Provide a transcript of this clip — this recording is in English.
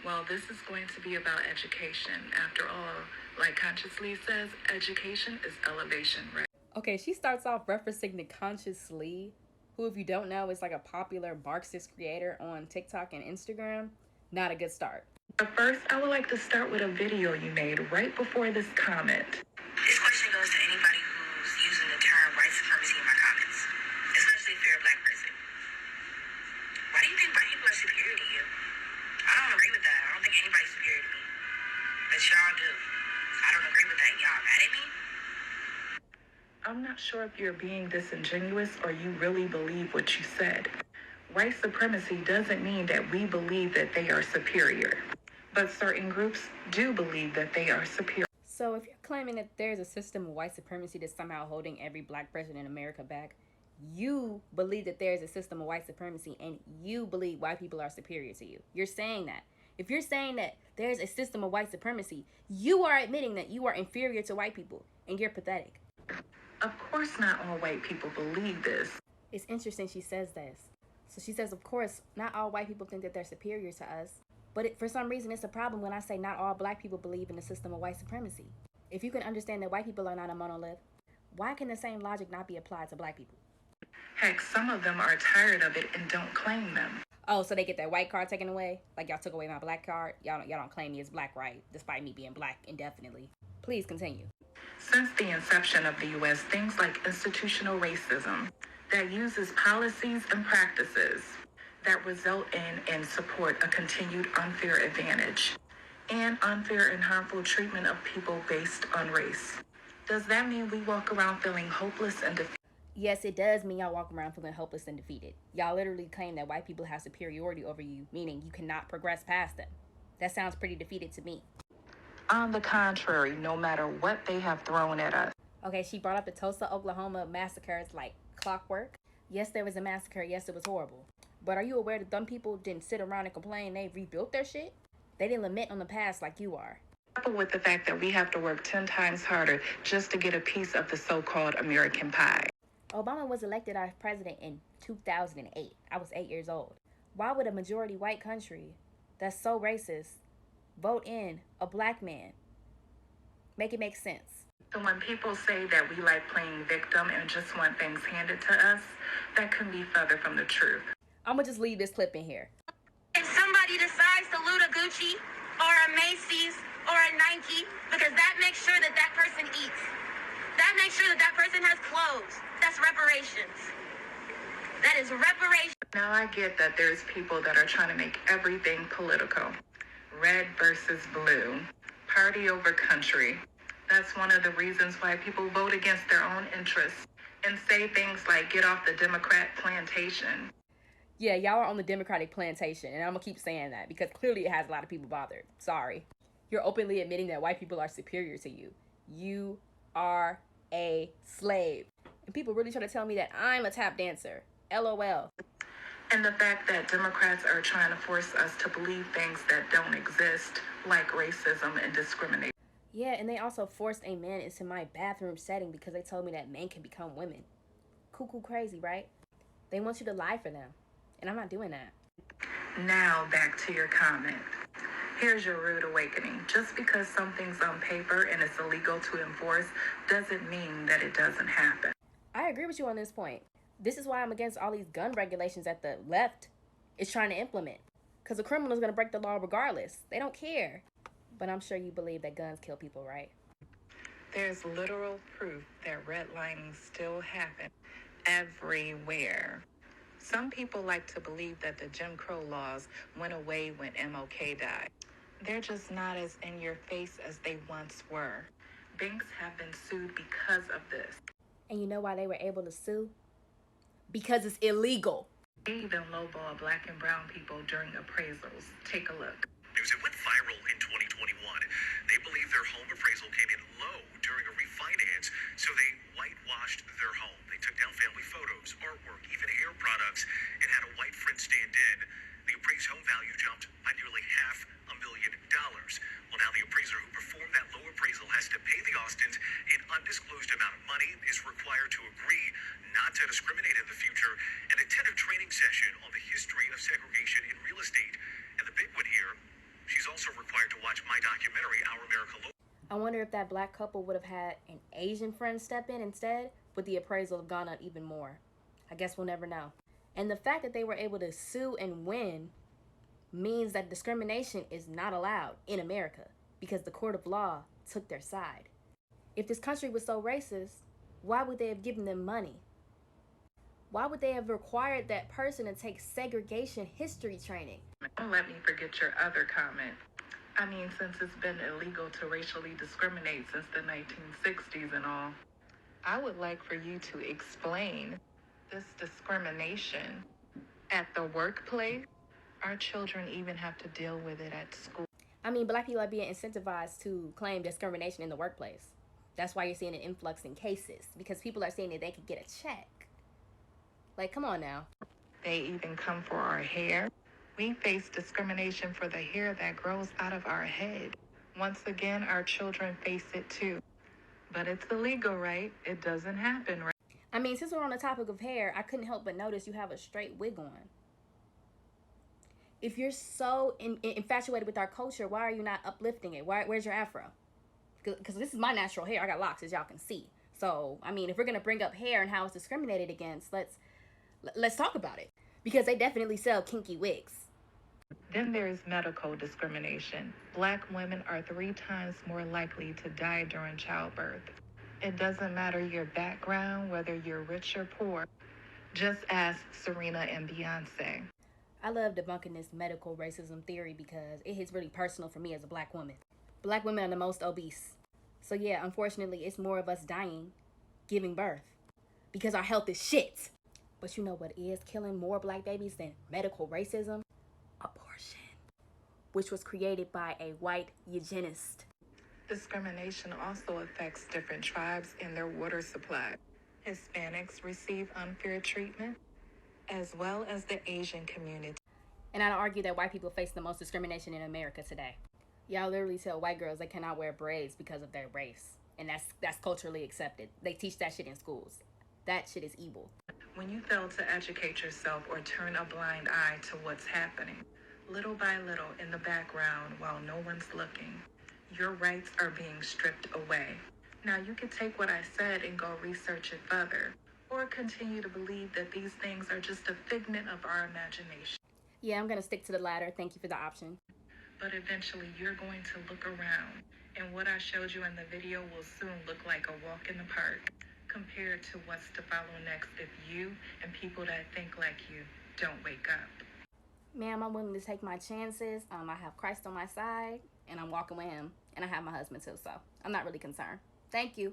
Well, this is going to be about education. After all, like Conscious Lee says, education is elevation, right? Okay, she starts off referencing the Conscious Lee, who, if you don't know, is like a popular Marxist creator on TikTok and Instagram. Not a good start. But first, I would like to start with a video you made right before this comment. This question goes to anybody who's using the term white supremacy in my comments, especially if you're a black person. Why do you think white people are superior to you? I don't agree with that. I don't think anybody's superior to me. But y'all do. I don't agree with that. Y'all mad at me? I'm not sure if you're being disingenuous or you really believe what you said. White supremacy doesn't mean that we believe that they are superior, but certain groups do believe that they are superior. So if you're claiming that there's a system of white supremacy that's somehow holding every black person in America back, you believe that there's a system of white supremacy and you believe white people are superior to you. You're saying that. If you're saying that there's a system of white supremacy, you are admitting that you are inferior to white people and you're pathetic. Of course not all white people believe this. It's interesting she says this. So she says, of course, not all white people think that they're superior to us. But for some reason, it's a problem when I say not all black people believe in the system of white supremacy. If you can understand that white people are not a monolith, why can the same logic not be applied to black people? Heck, some of them are tired of it and don't claim them. Oh, so they get that white card taken away? Like y'all took away my black card? Y'all don't claim me as black, right? Despite me being black indefinitely. Please continue. Since the inception of the U.S., things like institutional racism that uses policies and practices that result in and support a continued unfair advantage and unfair and harmful treatment of people based on race. Does that mean we walk around feeling hopeless and defeated? Yes, it does mean y'all walk around feeling hopeless and defeated. Y'all literally claim that white people have superiority over you, meaning you cannot progress past them. That sounds pretty defeated to me. On the contrary, no matter what they have thrown at us. Okay, she brought up the Tulsa, Oklahoma massacres like clockwork. Yes, there was a massacre. Yes, it was horrible. But are you aware that them people didn't sit around and complain? They rebuilt their shit? They didn't lament on the past like you are. Coupled with the fact that we have to work 10 times harder just to get a piece of the so-called American pie. Obama was elected our president in 2008. I was 8 years old. Why would a majority white country that's so racist vote in a black man? Make it make sense. So when people say that we like playing victim and just want things handed to us, that can be further from the truth. I'm gonna just leave this clip in here. If somebody decides to loot a Gucci or a Macy's or a Nike, because that makes sure that that person eats. That makes sure that that person has clothes. That's reparations. That is reparations. Now I get that there's people that are trying to make everything political. Red versus blue. Party over country. That's one of the reasons why people vote against their own interests and say things like get off the Democrat plantation. Yeah, y'all are on the Democratic plantation, and I'm gonna keep saying that because clearly it has a lot of people bothered. Sorry. You're openly admitting that white people are superior to you. You are a slave. And people really try to tell me that I'm a tap dancer. LOL. And the fact that Democrats are trying to force us to believe things that don't exist, like racism and discrimination. Yeah, and they also forced a man into my bathroom setting because they told me that men can become women. Cuckoo crazy, right? They want you to lie for them. And I'm not doing that. Now back to your comment. Here's your rude awakening. Just because something's on paper and it's illegal to enforce doesn't mean that it doesn't happen. I agree with you on this point. This is why I'm against all these gun regulations that the left is trying to implement. Because the criminal's going to break the law regardless. They don't care. But I'm sure you believe that guns kill people, right? There's literal proof that redlining still happens everywhere. Some people like to believe that the Jim Crow laws went away when MLK died. They're just not as in your face as they once were. Banks have been sued because of this. And you know why they were able to sue? Because it's illegal. They even lowball black and brown people during appraisals. Take a look. News it went viral in 2021. They believe their home appraisal came in low during a refinance, so they whitewashed their home. They took down family photos, artwork, even hair products, and had a white friend stand in. The appraised home value jumped by nearly $500,000. Well, now the appraiser who performed that low appraisal has to pay the Austins an undisclosed amount of money, is required to agree not to discriminate in the future, and attend a training session on the history of segregation in real estate. And the big one here, she's wonder if that black couple would have had an Asian friend step in instead, would the appraisal have gone up even more? I guess we'll never know. And the fact that they were able to sue and win means that discrimination is not allowed in America because the court of law took their side. If this country was so racist, why would they have given them money? Why would they have required that person to take segregation history training? Don't let me forget your other comment. I mean, since it's been illegal to racially discriminate since the 1960s and all, I would like for you to explain this discrimination at the workplace. Our children even have to deal with it at school. I mean, black people are being incentivized to claim discrimination in the workplace. That's why you're seeing an influx in cases, because people are saying that they could get a check. Like, come on now. They even come for our hair. We face discrimination for the hair that grows out of our head. Once again, our children face it too. But it's illegal, right? It doesn't happen, right? I mean, since we're on the topic of hair, I couldn't help but notice you have a straight wig on. If you're so infatuated with our culture, why are you not uplifting it? Where's your afro? Because this is my natural hair. I got locks, as y'all can see. So, I mean, if we're going to bring up hair and how it's discriminated against, let's talk about it. Because they definitely sell kinky wigs. Then there is medical discrimination. Black women are 3 times more likely to die during childbirth. It doesn't matter your background, whether you're rich or poor. Just ask Serena and Beyonce. I love debunking this medical racism theory because it hits really personal for me as a black woman. Black women are the most obese. So yeah, unfortunately, it's more of us dying giving birth because our health is shit. But you know what is killing more black babies than medical racism? Abortion, which was created by a white eugenist. Discrimination also affects different tribes and their water supply. Hispanics receive unfair treatment, as well as the Asian community. And I'd argue that white people face the most discrimination in America today. Y'all literally tell white girls they cannot wear braids because of their race. And that's culturally accepted. They teach that shit in schools. That shit is evil. When you fail to educate yourself or turn a blind eye to what's happening, little by little in the background while no one's looking, your rights are being stripped away. Now you can take what I said and go research it further, or continue to believe that these things are just a figment of our imagination. Yeah, I'm going to stick to the latter. Thank you for the option. But eventually you're going to look around, and what I showed you in the video will soon look like a walk in the park compared to what's to follow next if you and people that think like you don't wake up. Ma'am, I'm willing to take my chances. I have Christ on my side, and I'm walking with him, and I have my husband too, so I'm not really concerned. Thank you.